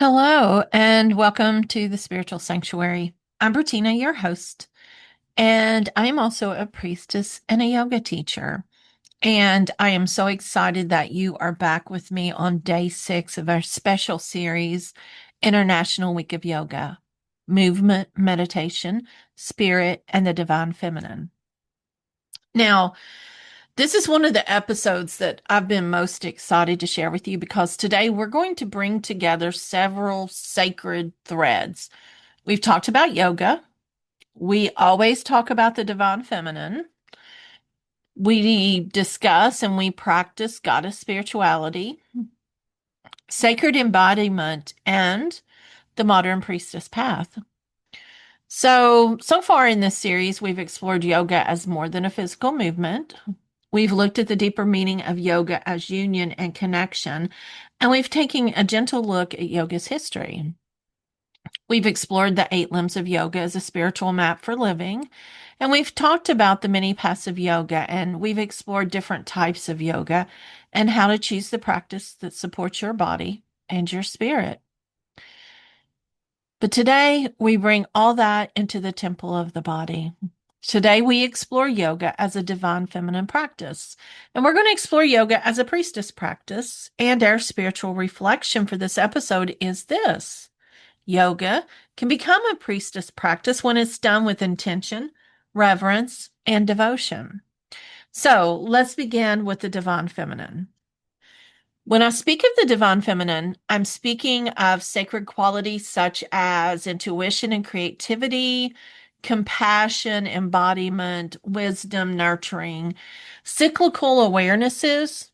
Hello, and welcome to the Spiritual Sanctuary. I'm Bertina, your host, and I am also a priestess and a yoga teacher. And I am so excited that you are back with me on day 6 of our special series, International Week of Yoga, Movement, Meditation, Spirit, and the Divine Feminine. Now, this is one of the episodes that I've been most excited to share with you because today we're going to bring together several sacred threads. We've talked about yoga. We always talk about the divine feminine. We discuss and we practice goddess spirituality, sacred embodiment, and the modern priestess path. So far in this series, we've explored yoga as more than a physical movement. We've looked at the deeper meaning of yoga as union and connection, and we've taken a gentle look at yoga's history. We've explored the 8 limbs of yoga as a spiritual map for living, and we've talked about the many paths of yoga, and we've explored different types of yoga and how to choose the practice that supports your body and your spirit. But today we bring all that into the temple of the body. Today we explore yoga as a divine feminine practice. And we're going to explore yoga as a priestess practice. And our spiritual reflection for this episode is this: yoga can become a priestess practice when it's done with intention, reverence, and devotion. So let's begin with the divine feminine. When I speak of the divine feminine, I'm speaking of sacred qualities such as intuition and creativity, compassion, embodiment, wisdom, nurturing, cyclical awarenesses,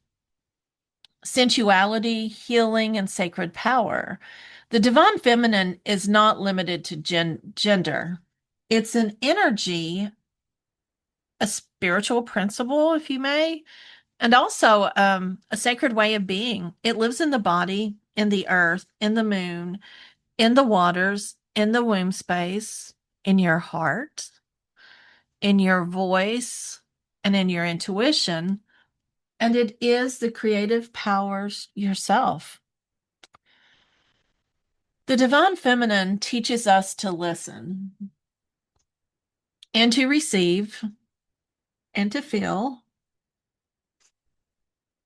sensuality, healing, and sacred power. The divine feminine is not limited to gender. It's an energy, a spiritual principle, if you may, and also a sacred way of being. It lives in the body, in the earth, in the moon, in the waters, in the womb space, in your heart, in your voice, and in your intuition. And it is the creative powers yourself. The divine feminine teaches us to listen and to receive and to feel,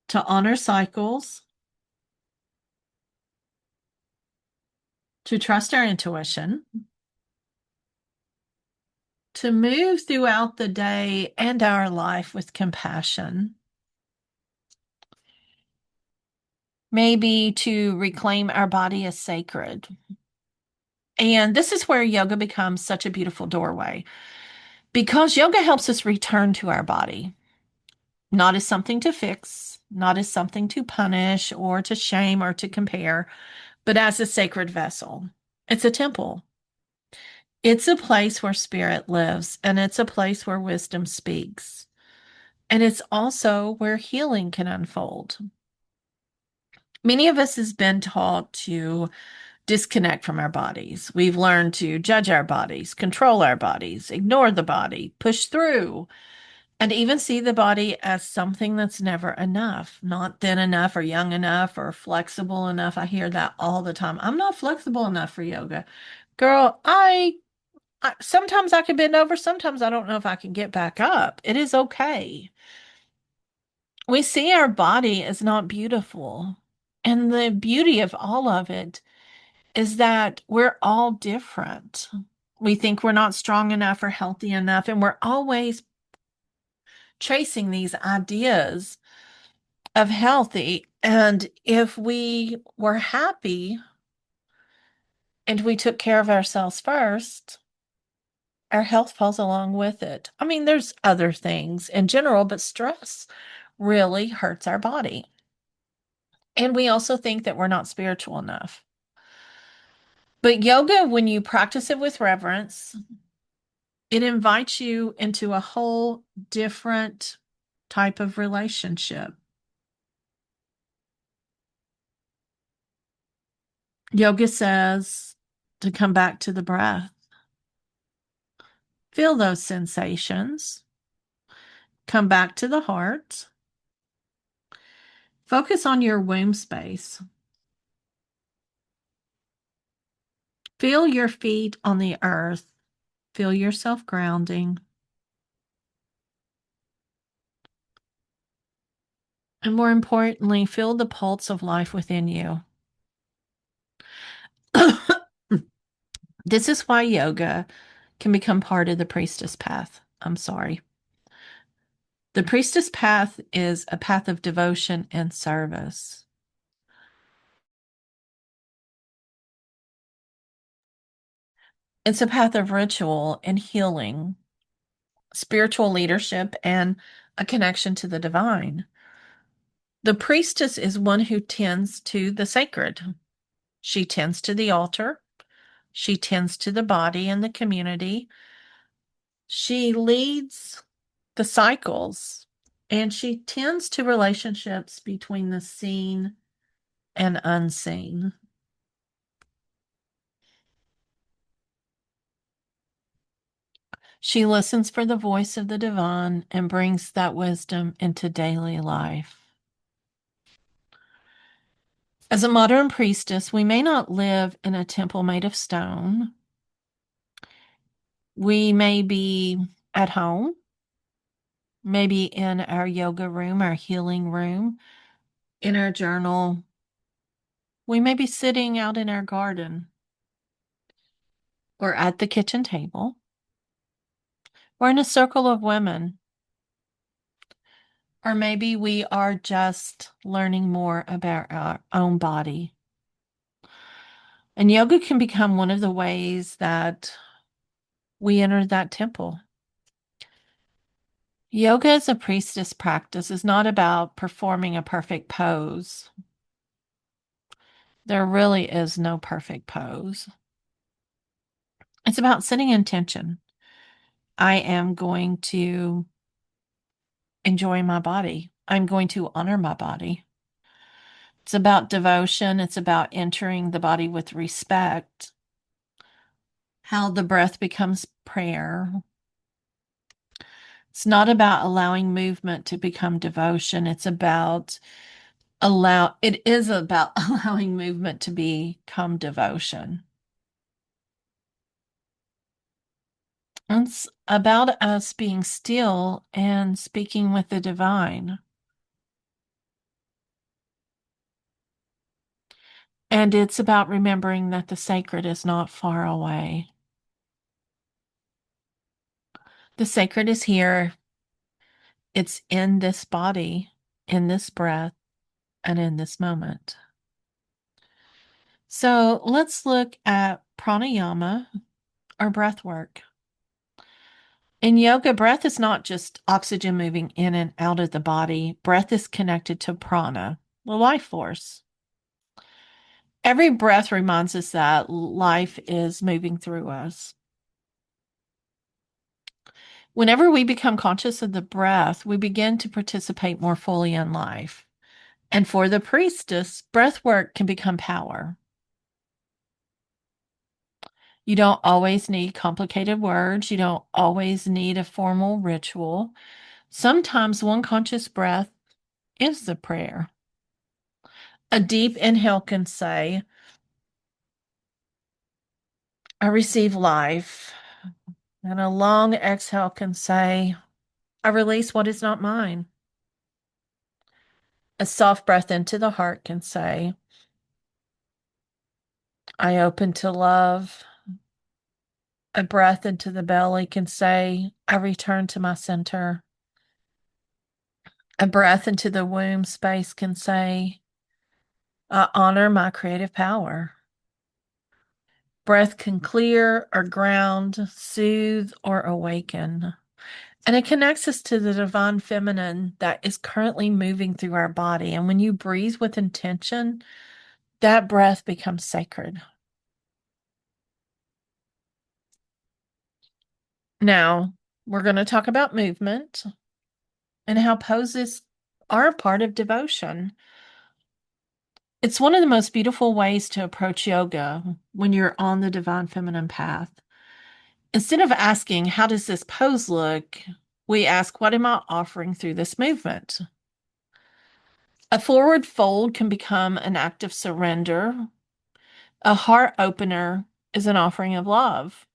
to honor cycles, to trust our intuition, to move throughout the day and our life with compassion, maybe to reclaim our body as sacred. And this is where yoga becomes such a beautiful doorway because yoga helps us return to our body, not as something to fix, not as something to punish or to shame or to compare, but as a sacred vessel. It's a temple. It's a place where spirit lives, and it's a place where wisdom speaks. And it's also where healing can unfold. Many of us has been taught to disconnect from our bodies. We've learned to judge our bodies, control our bodies, ignore the body, push through, and even see the body as something that's never enough, not thin enough or young enough or flexible enough. I hear that all the time. I'm not flexible enough for yoga. Girl, I sometimes I can bend over, sometimes I don't know if I can get back up. It is okay. We see our body as not beautiful. And the beauty of all of it is that we're all different. We think we're not strong enough or healthy enough, and we're always chasing these ideas of healthy. And if we were happy and we took care of ourselves first, our health falls along with it. I mean, there's other things in general, but stress really hurts our body. And we also think that we're not spiritual enough. But yoga, when you practice it with reverence, it invites you into a whole different type of relationship. Yoga says to come back to the breath, feel those sensations, come back to the heart, focus on your womb space. Feel your feet on the earth. Feel yourself grounding. And more importantly, feel the pulse of life within you. This is why yoga can become part of the priestess path. I'm sorry. The priestess path is a path of devotion and service. It's a path of ritual and healing, spiritual leadership, and a connection to the divine. The priestess is one who tends to the sacred. She tends to the altar. She tends to the body and the community. She leads the cycles, and she tends to relationships between the seen and unseen. She listens for the voice of the divine and brings that wisdom into daily life. As a modern priestess, we may not live in a temple made of stone. We may be at home, maybe in our yoga room, our healing room, in our journal. We may be sitting out in our garden or at the kitchen table or in a circle of women. Or maybe we are just learning more about our own body. And yoga can become one of the ways that we enter that temple. Yoga as a priestess practice is not about performing a perfect pose. There really is no perfect pose. It's about setting intention. I am going to enjoy my body. I'm going to honor my body. It's about devotion. It's about entering the body with respect. How the breath becomes prayer. It's not about allowing movement to become devotion. It is about allowing movement to become devotion. It's about us being still and speaking with the divine. And it's about remembering that the sacred is not far away. The sacred is here. It's in this body, in this breath, and in this moment. So let's look at pranayama or breath work. In yoga, breath is not just oxygen moving in and out of the body. Breath is connected to prana, the life force. Every breath reminds us that life is moving through us. Whenever we become conscious of the breath, we begin to participate more fully in life. And for the priestess, breath work can become power. You don't always need complicated words. You don't always need a formal ritual. Sometimes one conscious breath is the prayer. A deep inhale can say, I receive life. And a long exhale can say, I release what is not mine. A soft breath into the heart can say, I open to love. A breath into the belly can say, I return to my center. A breath into the womb space can say, I honor my creative power. Breath can clear or ground, soothe or awaken. And it connects us to the divine feminine that is currently moving through our body. And when you breathe with intention, that breath becomes sacred. Now, we're going to talk about movement and how poses are a part of devotion. It's one of the most beautiful ways to approach yoga when you're on the divine feminine path. Instead of asking, how does this pose look? We ask, what am I offering through this movement? A forward fold can become an act of surrender, a heart opener is an offering of love.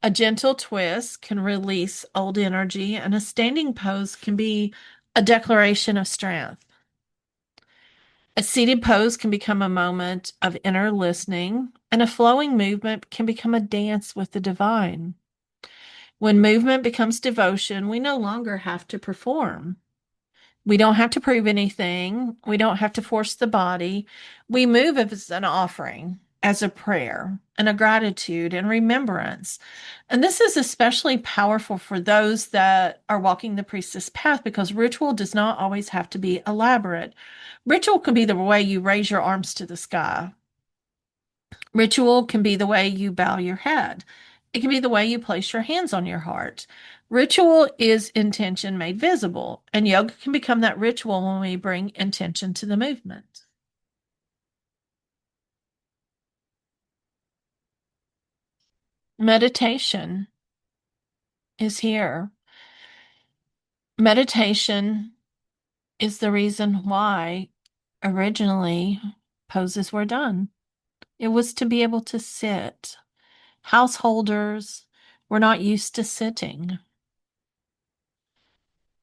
A gentle twist can release old energy, and a standing pose can be a declaration of strength. A seated pose can become a moment of inner listening, and a flowing movement can become a dance with the divine. When movement becomes devotion, we no longer have to perform. We don't have to prove anything. We don't have to force the body. We move as an offering, as a prayer, and a gratitude and remembrance. And this is especially powerful for those that are walking the priestess path because ritual does not always have to be elaborate. Ritual can be the way you raise your arms to the sky. Ritual can be the way you bow your head. It can be the way you place your hands on your heart. Ritual is intention made visible, and yoga can become that ritual when we bring intention to the movement. Meditation is here. Meditation is the reason why originally poses were done. It was to be able to sit. Householders were not used to sitting.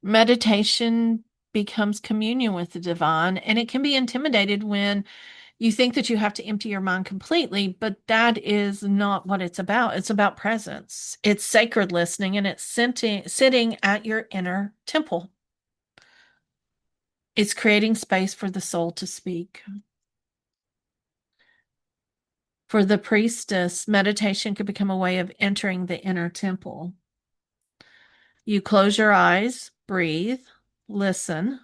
Meditation becomes communion with the divine, and it can be intimidated when you think that you have to empty your mind completely, but that is not what it's about. It's about presence. It's sacred listening, and it's sitting at your inner temple. It's creating space for the soul to speak. For the priestess, meditation could become a way of entering the inner temple. You close your eyes, breathe, listen,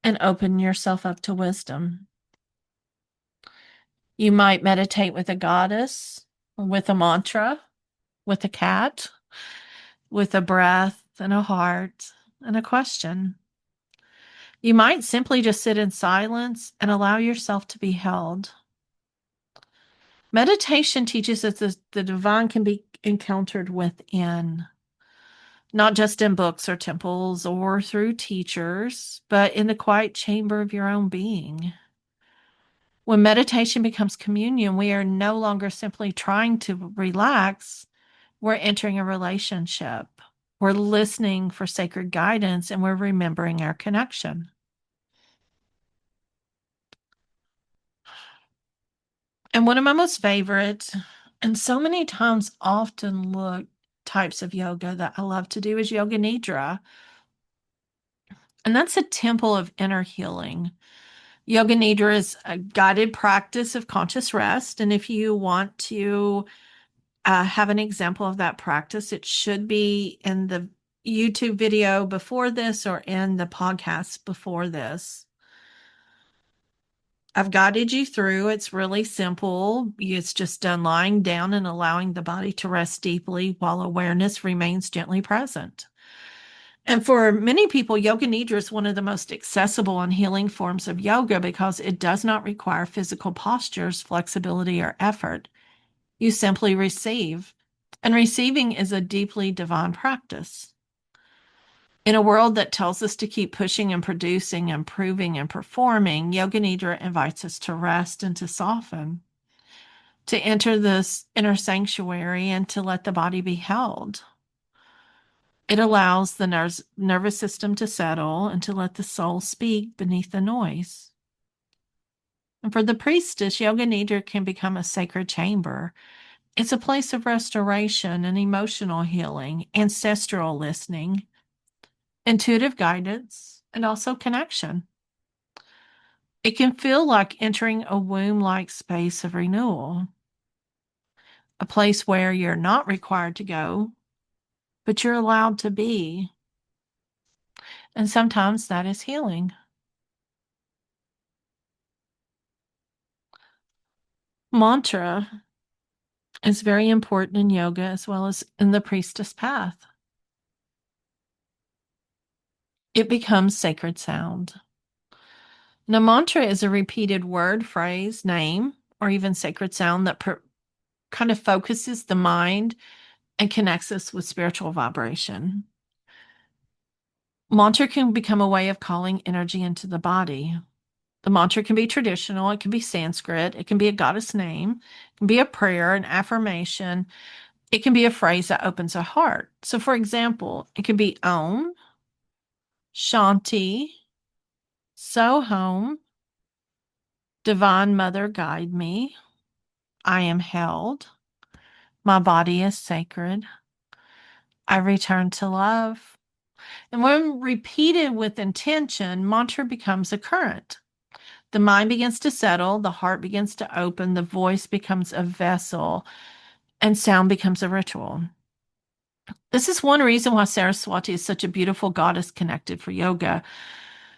and open yourself up to wisdom. You might meditate with a goddess, with a mantra, with a cat, with a breath and a heart and a question. You might simply just sit in silence and allow yourself to be held. Meditation teaches us that the divine can be encountered within, not just in books or temples or through teachers, but in the quiet chamber of your own being. When meditation becomes communion, we are no longer simply trying to relax, we're entering a relationship. We're listening for sacred guidance and we're remembering our connection. And one of my most favorite, and so many times often looked types of yoga that I love to do is Yoga Nidra. And that's a temple of inner healing. Yoga Nidra is a guided practice of conscious rest. And if you want to have an example of that practice, it should be in the YouTube video before this or in the podcast before this. I've guided you through. It's really simple. It's just done lying down and allowing the body to rest deeply while awareness remains gently present. And for many people, Yoga Nidra is one of the most accessible and healing forms of yoga because it does not require physical postures, flexibility, or effort. You simply receive. And receiving is a deeply divine practice. In a world that tells us to keep pushing and producing and proving and performing, Yoga Nidra invites us to rest and to soften, to enter this inner sanctuary and to let the body be held. It allows the nervous system to settle and to let the soul speak beneath the noise. And for the priestess, Yoga Nidra can become a sacred chamber. It's a place of restoration and emotional healing, ancestral listening, intuitive guidance, and also connection. It can feel like entering a womb-like space of renewal, a place where you're not required to go, but you're allowed to be. And sometimes that is healing. Mantra is very important in yoga as well as in the priestess path. It becomes sacred sound. Now, mantra is a repeated word, phrase, name, or even sacred sound that kind of focuses the mind and connects us with spiritual vibration. Mantra can become a way of calling energy into the body. The mantra can be traditional, it can be Sanskrit, it can be a goddess name, it can be a prayer, an affirmation, it can be a phrase that opens a heart. So, for example, it could be Om, Shanti, Soham, Divine Mother, guide me. I am held. My body is sacred. I return to love. And when repeated with intention, mantra becomes a current. The mind begins to settle, the heart begins to open, the voice becomes a vessel, and sound becomes a ritual. This is one reason why Saraswati is such a beautiful goddess connected for yoga.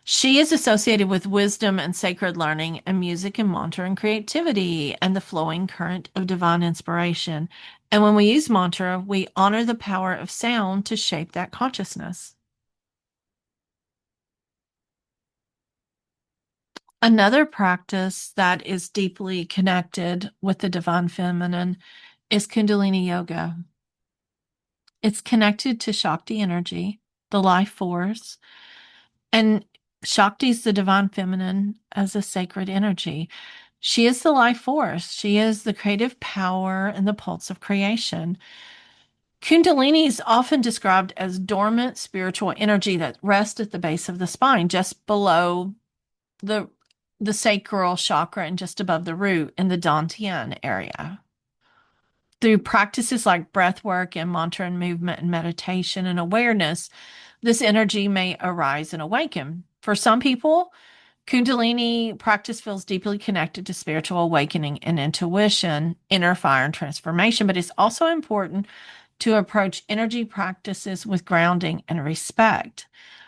She is associated with wisdom and sacred learning and music and mantra and creativity and the flowing current of divine inspiration. And when we use mantra, we honor the power of sound to shape that consciousness. Another practice that is deeply connected with the divine feminine is Kundalini yoga. It's connected to Shakti energy, the life force, and Shakti is the divine feminine as a sacred energy. She is the life force. She is the creative power and the pulse of creation. Kundalini is often described as dormant spiritual energy that rests at the base of the spine, just below the the sacral chakra and just above the root in the dantian area. Through practices like breath work and mantra and movement and meditation and awareness, this energy may arise and awaken. For some people, Kundalini practice feels deeply connected to spiritual awakening and intuition, inner fire, and transformation, but it's also important to approach energy practices with grounding and respect.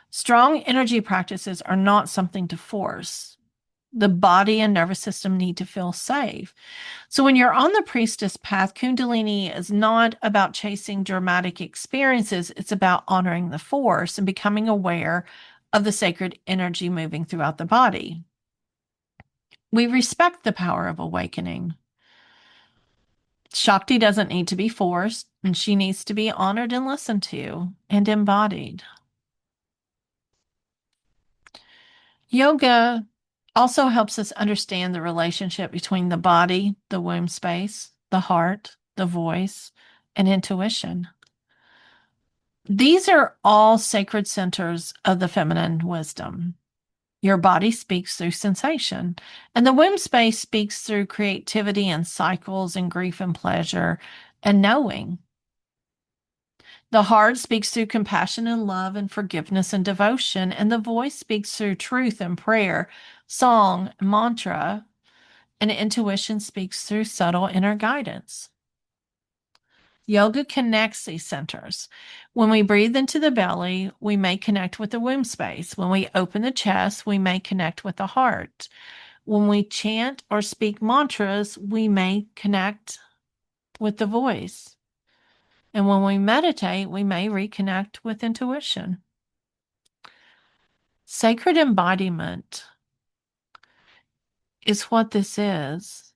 Strong energy practices are not something to force. The body and nervous system need to feel safe. So when you're on the priestess path, Kundalini is not about chasing dramatic experiences. It's about honoring the force and becoming aware of the sacred energy moving throughout the body. We respect the power of awakening. Shakti doesn't need to be forced, and she needs to be honored and listened to and embodied. Yoga also helps us understand the relationship between the body, the womb space, the heart, the voice, and intuition. These are all sacred centers of the feminine wisdom. Your body speaks through sensation, and the womb space speaks through creativity and cycles and grief and pleasure and knowing. The heart speaks through compassion and love and forgiveness and devotion, and the voice speaks through truth and prayer, song, mantra, and intuition speaks through subtle inner guidance. Yoga connects these centers. When we breathe into the belly, we may connect with the womb space. When we open the chest, we may connect with the heart. When we chant or speak mantras, we may connect with the voice. And when we meditate, we may reconnect with intuition. Sacred embodiment is what this is.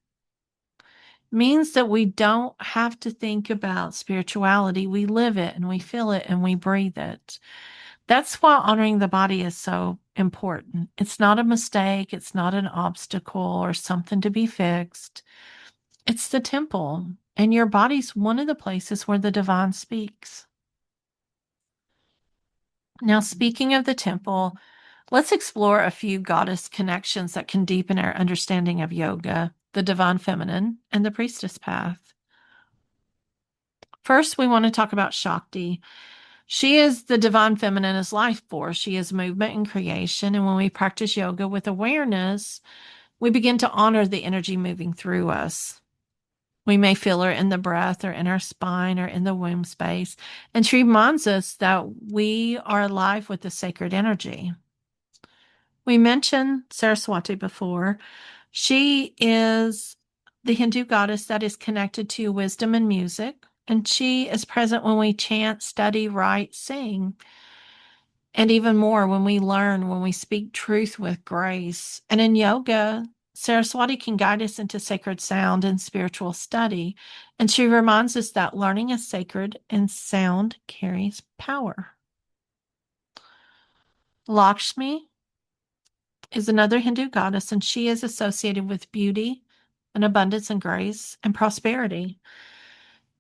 Means that we don't have to think about spirituality. We live it and we feel it and we breathe it. That's why honoring the body is so important. It's not a mistake. It's not an obstacle or something to be fixed. It's the temple, and your body's one of the places where the divine speaks. Now, speaking of the temple, let's explore a few goddess connections that can deepen our understanding of yoga, the divine feminine, and the priestess path. First, we want to talk about Shakti. She is the divine feminine as life force. She is movement and creation. And when we practice yoga with awareness, we begin to honor the energy moving through us. We may feel her in the breath or in our spine or in the womb space. And she reminds us that we are alive with the sacred energy. We mentioned Saraswati before. She is the Hindu goddess that is connected to wisdom and music, and she is present when we chant, study, write, sing, and even more when we learn, when we speak truth with grace. And in yoga, Saraswati can guide us into sacred sound and spiritual study, and she reminds us that learning is sacred and sound carries power. Lakshmi is another Hindu goddess, and she is associated with beauty and abundance and grace and prosperity.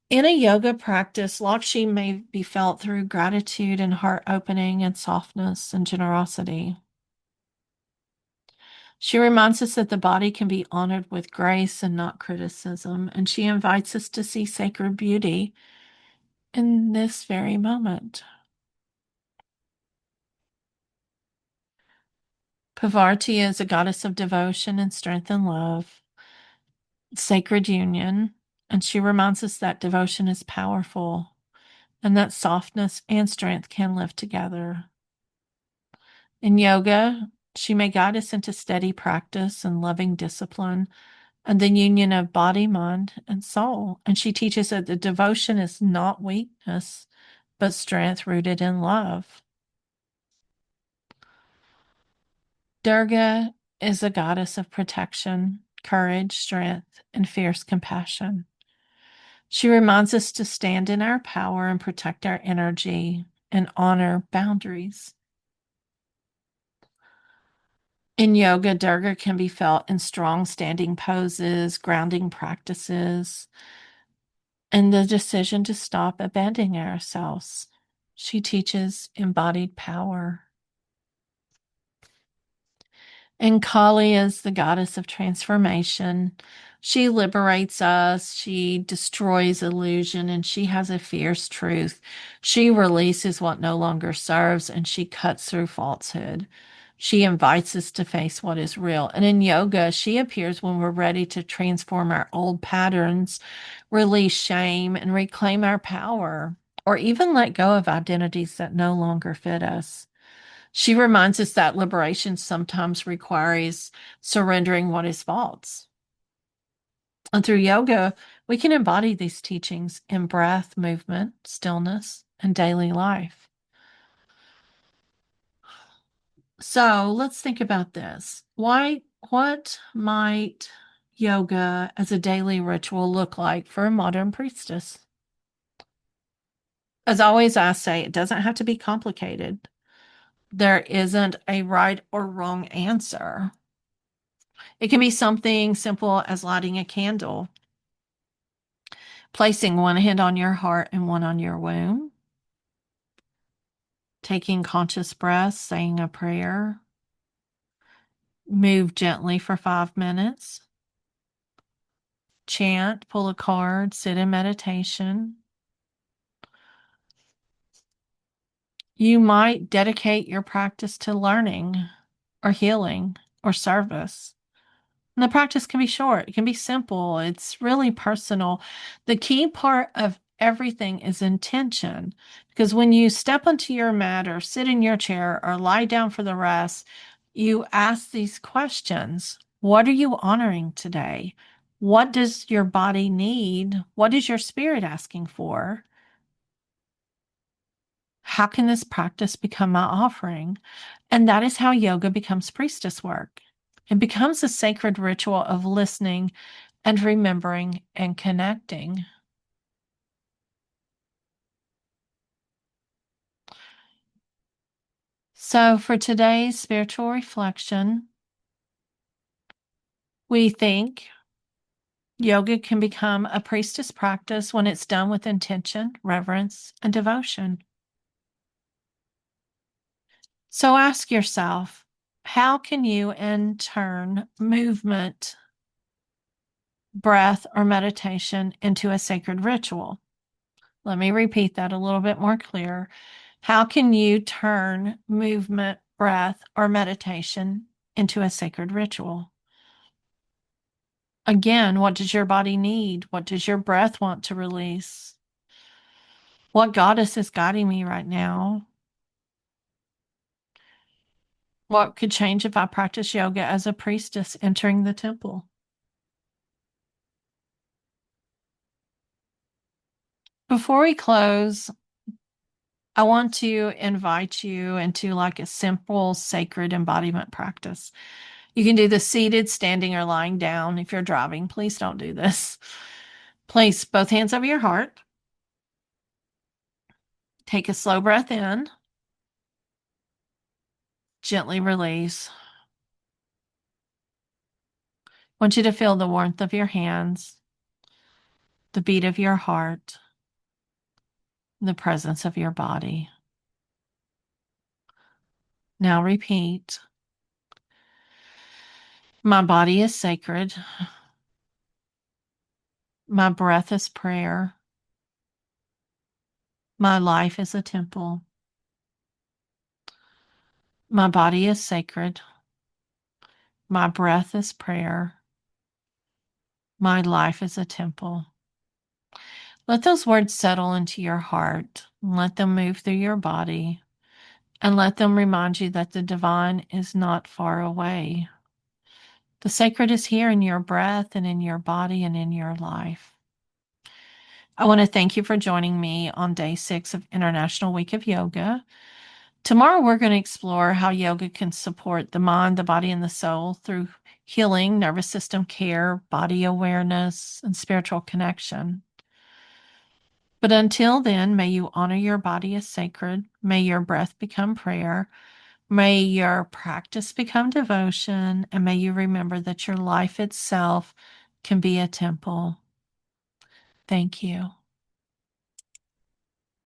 In a yoga practice, Lakshmi may be felt through gratitude and heart opening and softness and generosity. She reminds us that the body can be honored with grace and not criticism, and she invites us to see sacred beauty in this very moment. Pavarti is a goddess of devotion and strength and love, sacred union, and she reminds us that devotion is powerful and that softness and strength can live together. In yoga, she may guide us into steady practice and loving discipline and the union of body, mind, and soul. And she teaches that the devotion is not weakness, but strength rooted in love. Durga is a goddess of protection, courage, strength, and fierce compassion. She reminds us to stand in our power and protect our energy and honor boundaries. In yoga, Durga can be felt in strong standing poses, grounding practices, and the decision to stop abandoning ourselves. She teaches embodied power. And Kali is the goddess of transformation. She liberates us, she destroys illusion, and she has a fierce truth. She releases what no longer serves, and she cuts through falsehood. She invites us to face what is real. And in yoga, she appears when we're ready to transform our old patterns, release shame, and reclaim our power, or even let go of identities that no longer fit us. She reminds us that liberation sometimes requires surrendering what is false. And through yoga, we can embody these teachings in breath, movement, stillness, and daily life. So let's think about this. What might yoga as a daily ritual look like for a modern priestess? As always, I say it doesn't have to be complicated. There isn't a right or wrong answer. It can be something simple as lighting a candle, placing one hand on your heart and one on your womb, taking conscious breaths, saying a prayer, move gently for 5 minutes, chant, pull a card, sit in meditation. You might dedicate your practice to learning or healing or service. And the practice can be short, it can be simple, it's really personal. The key part of everything is intention, because when you step onto your mat or sit in your chair or lie down for the rest, you ask these questions. What are you honoring today? What does your body need? What is your spirit asking for? How can this practice become my offering? And that is how yoga becomes priestess work. It becomes a sacred ritual of listening and remembering and connecting. So, for today's spiritual reflection, we think yoga can become a priestess practice when it's done with intention, reverence, and devotion. So, ask yourself, how can you in turn movement, breath, or meditation into a sacred ritual? Let me repeat that a little bit more clear. How can you turn movement, breath, or meditation into a sacred ritual? Again, what does your body need? What does your breath want to release? What goddess is guiding me right now? What could change if I practice yoga as a priestess entering the temple? Before we close, I want to invite you into like a simple sacred embodiment practice. You can do this seated, standing, or lying down. If you're driving, please don't do this. Place both hands over your heart. Take a slow breath in. Gently release. want you to feel the warmth of your hands, the beat of your heart, the presence of your body. Now repeat. My body is sacred. My breath is prayer. My life is a temple. My body is sacred. My breath is prayer. My life is a temple. Let those words settle into your heart. Let them move through your body. And let them remind you that the divine is not far away. The sacred is here in your breath and in your body and in your life. I want to thank you for joining me on day 6 of International Week of Yoga. Tomorrow, we're going to explore how yoga can support the mind, the body, and the soul through healing, nervous system care, body awareness, and spiritual connection. But until then, may you honor your body as sacred. May your breath become prayer. May your practice become devotion. And may you remember that your life itself can be a temple. Thank you.